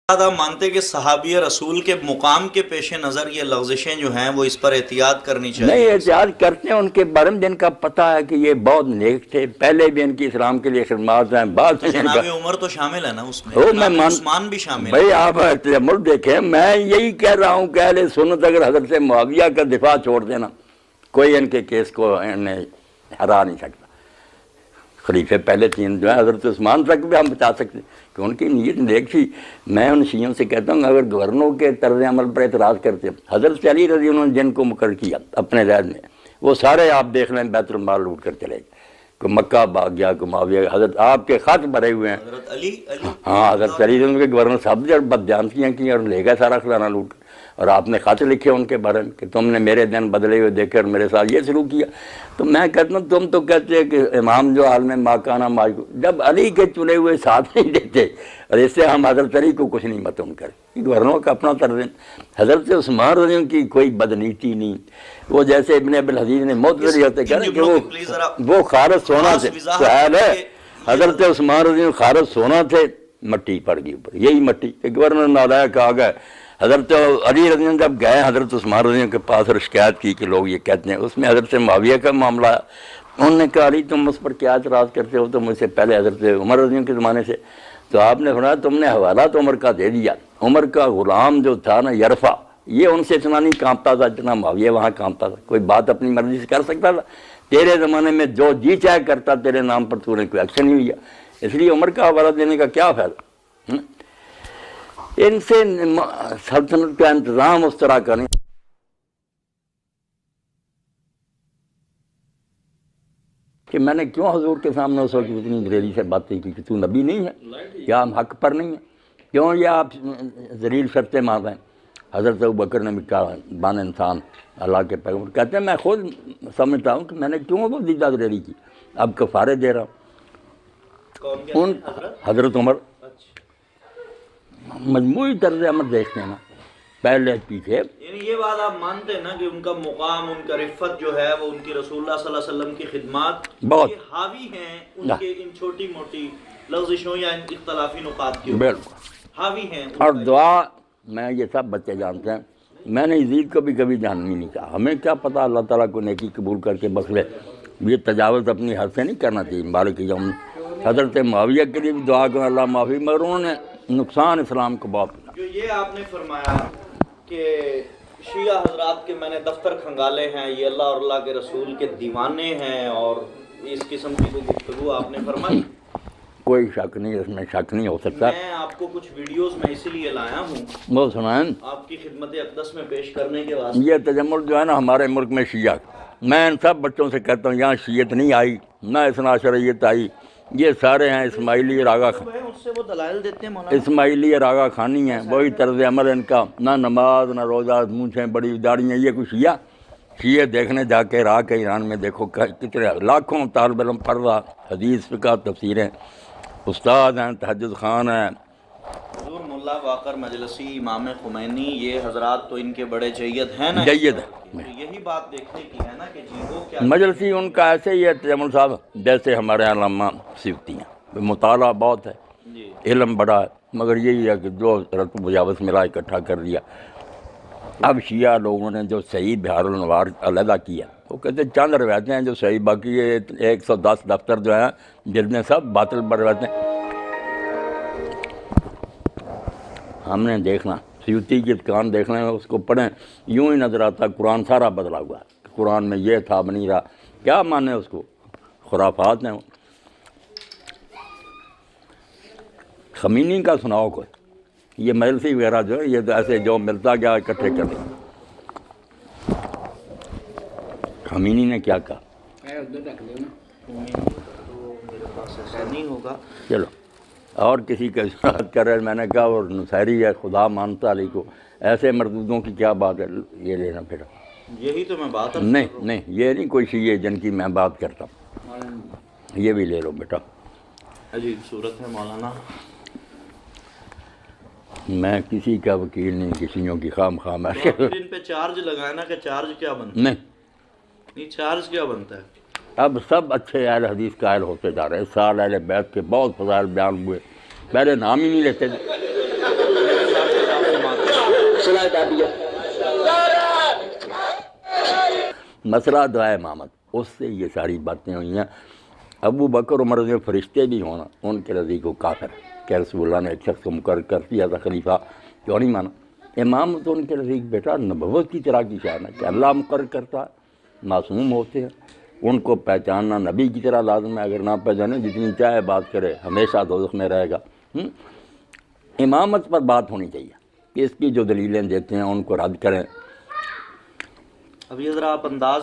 آپ مانتے کہ صحابی رسول کے مقام کے پیش نظر یہ لغزشیں جو ہیں وہ اس پر احتیاط کرنی چاہیے؟ نہیں، احتیاط کرتے ہیں ان کے بارے میں، جن کا پتہ ہے کہ یہ بہت نیک تھے، پہلے بھی ان کی اسلام کے لیے خدمات ہیں، بعد میں جناب عمر تو شامل ہے نا اس میں، میں جناب عثمان بھی شامل ہے۔ بھائی آپ تجمل دیکھیں، میں یہی کہہ رہا ہوں کہ اہل سنت اگر حضرت معاویہ کا دفاع چھوڑ دینا، کوئی ان کے کیس کو انہیں ہرا نہیں سکتا۔ خلیفے پہلے تین جو ہیں، حضرت عثمان تک بھی ہم بتا سکتے ہیں کہ ان کی نیت نیک تھی۔ میں ان شیعوں سے کہتا ہوں اگر گورنروں کے طرز عمل پر اعتراض کرتے ہیں، حضرت علی رضی اللہ عنہ نے جن کو مقرر کیا اپنے عہد میں، وہ سارے آپ دیکھ لیں بیت المال لوٹ کر چلے گئے، کوئی مکہ بھاگ گیا، کوئی معاویہ، حضرت آپ کے خط بھرے ہوئے ہیں، حضرت علی ہاں حضرت علی رضی اللہ عنہ کے گورنر صاحب جب بدجانسیاں کی اور لے گئے سارا خزانہ لوٹ کر، اور آپ نے خط لکھے ان کے بارے میں کہ تم نے میرے دن بدلے ہوئے دیکھے اور میرے ساتھ یہ سلوک کیا۔ تو میں کہتا ہوں تم تو کہتے ہیں کہ امام جو عالم ماکانہ ماجو، جب علی کے چنے ہوئے ساتھ نہیں دیتے، اور اس سے ہم حضرت علی کو کچھ نہیں متون کریں، گورنروں کا اپنا طرز ہے۔ حضرت عثمان رضی اللہ عنہ کی کوئی بدنیتی نہیں، وہ جیسے ابن ابی الحدیث نے معتزلی ہوتے کہہ رہے کہ وہ خارج سونا تھے، سہل ہے حضرت عثمان رضی اللہ عنہ خارج سونا تھے، مٹی پڑ گئی اوپر، یہی مٹی کہ گورنر نالائق آ گئے۔ حضرت علی رضی اللہ عنہ جب گئے حضرت عثمان رضی اللہ عنہ کے پاس اور شکایت کی کہ لوگ یہ کہتے ہیں، اس میں حضرت معاویہ کا معاملہ ہے۔ انہوں نے کہا علی تم اس پر کیا اعتراض کرتے ہو، تو مجھ سے پہلے حضرت عمر رضی اللہ عنہ کے زمانے سے، تو آپ نے فرمایا تم نے حوالہ تو عمر کا دے دیا، عمر کا غلام جو تھا نا یرفع، یہ ان سے اتنا نہیں کانپتا تھا جتنا معاویہ وہاں کانپتا تھا، کوئی بات اپنی مرضی سے کر سکتا تھا، تیرے زمانے میں جو جی چاہے کرتا تیرے نام پر، تو نے کوئی ایکشن نہیں ہوا، اس لیے عمر کا حوالہ دینے کا کیا فائدہ؟ ان سے سلطنت کا انتظام اس طرح کا نہیں۔ کہ میں نے کیوں حضور کے سامنے اس وقت اتنی دلیری سے باتیں کی کہ تو نبی نہیں ہے، کیا ہم حق پر نہیں ہیں، کیوں یہ آپ ذلیل شرطیں مار رہے ہیں؟ حضرت ابوبکر نے بھی کہا بان انسان اللہ کے پیغمبر کہتے ہیں میں خود سمجھتا ہوں کہ میں نے کیوں وہ دیدہ دلیری کی، اب کفارے دے رہا ہوں۔ حضرت عمر مجموعی طرز عمل دیکھتے ہیں نا، پہلے پیچھے، یعنی یہ بات آپ مانتے ہیں نا کہ ان کا مقام، ان کا رفت جو ہے وہ ان کی رسول اللہ صلی اللہ علیہ وسلم کی خدمات بہت حاوی ہیں ان کے ان چھوٹی موٹی لغزشوں یا ان اختلافی نکات کی حاوی ہیں۔ اور دعا میں یہ سب بچے جانتے ہیں، میں نے یزید کو بھی کبھی جاننی نہیں چاہا، ہمیں کیا پتہ اللہ تعالیٰ کو نیکی قبول کر کے بخش لے، یہ تجاوز اپنی حد سے نہیں کرنا چاہیے، مالک یوم۔ حضرت معاویہ کے لیے بھی دعا کروں اللہ معافی، مگر انہوں نے نقصان اسلام کو بہت۔ جو یہ آپ نے فرمایا کہ شیعہ حضرات کے میں نے دفتر کھنگالے ہیں، یہ اللہ اور اللہ کے رسول کے دیوانے ہیں، اور اس قسم کی کوئی گفتگو آپ نے فرمائی؟ کوئی شک نہیں، اس میں شک نہیں ہو سکتا۔ میں آپ کو کچھ ویڈیوز میں اسی لیے لایا ہوں وہ سنائیں آپ کی خدمت اقدس میں پیش کرنے کے واسطے۔ یہ تجمل جو ہے نا ہمارے ملک میں شیعہ، میں ان سب بچوں سے کہتا ہوں یہاں شیعت نہیں آئی، نہ اثنا عشریت آئی، یہ سارے ہیں اسماعیلی راغا، اس سے وہ دلائل دیتے ہیں مولانا، اسماعیلی راغا خانی ہیں، وہی طرز عمل ان کا، نہ نماز نہ روزہ، مونچھیں بڑی داڑیاں، یہ کوئی شیعہ دیکھنے جا کے عراق کے ایران میں دیکھو کتنے لاکھوں طالب علم پڑھ رہا، حدیث فقہ تفسیریں، استاد ہیں، تہجد خان ہیں، حضور ملا باقر مجلسی، امام خمینی، یہ حضرات تو ان کے بڑے جید ہیں نا، جید ہے۔ تو یہی بات دیکھنے کی ہے نا کہ جی وہ کیا مجلسی ان کا ایسے ہی ہے تجمل صاحب جیسے ہمارے علامہ سیوطی ہیں، مطالعہ بہت ہے، جی علم بڑا ہے، مگر یہی ہے کہ جو رتب مجاوز ملا اکٹھا کر دیا۔ اب شیعہ لوگوں نے جو صحیح بہار الانوار علیحدہ کیا، وہ کہتے ہیں چند روایتیں ہیں جو صحیح، باقی یہ 110 دفتر جو ہیں جلدیں سب باطل پر روایتیں۔ ہم نے دیکھنا سیوطی کی دکان دیکھنا ہے، اس کو پڑھیں یوں ہی نظر آتا قرآن سارا بدلا ہوا ہے، قرآن میں یہ تھا بنی رہا، کیا مانے اس کو، خرافات ہیں وہ۔ خمینی کا سناؤ کوئی، یہ مجلسی وغیرہ جو ہے یہ تو ایسے جو ملتا گیا اکٹھے کر دیں۔ خمینی نے کیا کہا؟ نہیں ہوگا چلو اور کسی کا اشارت کر رہے، میں نے کہا اور نصیری ہے، خدا مانتا علی کو، ایسے مردودوں کی کیا بات ہے، یہ لینا پھر یہی تو میں بات نہیں یہ نہیں کوئی شیعہ جن کی میں بات کرتا ہوں، یہ بھی لے لو بیٹا۔ عجیب صورت ہے مولانا، میں کسی کا وکیل نہیں، کسیوں کی خام خام ہے۔ ان پہ چارج لگانا کہ چارج کیا بنتا ہے؟ نہیں چارج کیا بنتا ہے؟ اب سب اچھے اہل حدیث قائل ہوتے جا رہے ہیں، سال اہل بیت کے بہت فضائل بیان ہوئے، پہلے نام ہی نہیں لیتے تھے۔ صلاح دابیہ. مسئلہ دعائے امامت، اس سے یہ ساری باتیں ہوئی ہیں. ابو بکر عمر میں فرشتے بھی ہونا ان کے نزدیک کو کافر ہے کہ رسول اللہ نے ایک شخص کو مقرر کر دیا تھا خلیفہ، کیوں نہیں مانا؟ امامت ان کے نزدیک بیٹا نبوت کی طرح کی شان ہے کہ اللہ مقرر کرتا ہے، معصوم ہوتے ہیں، ان کو پہچاننا نبی کی طرح لازم ہے. اگر نہ پہچانے جتنی چاہے بات کرے ہمیشہ دوزخ میں رہے گا. امامت پر بات ہونی چاہیے کہ اس کی جو دلیلیں دیتے ہیں ان کو رد کریں. ابھی ذرا آپ انداز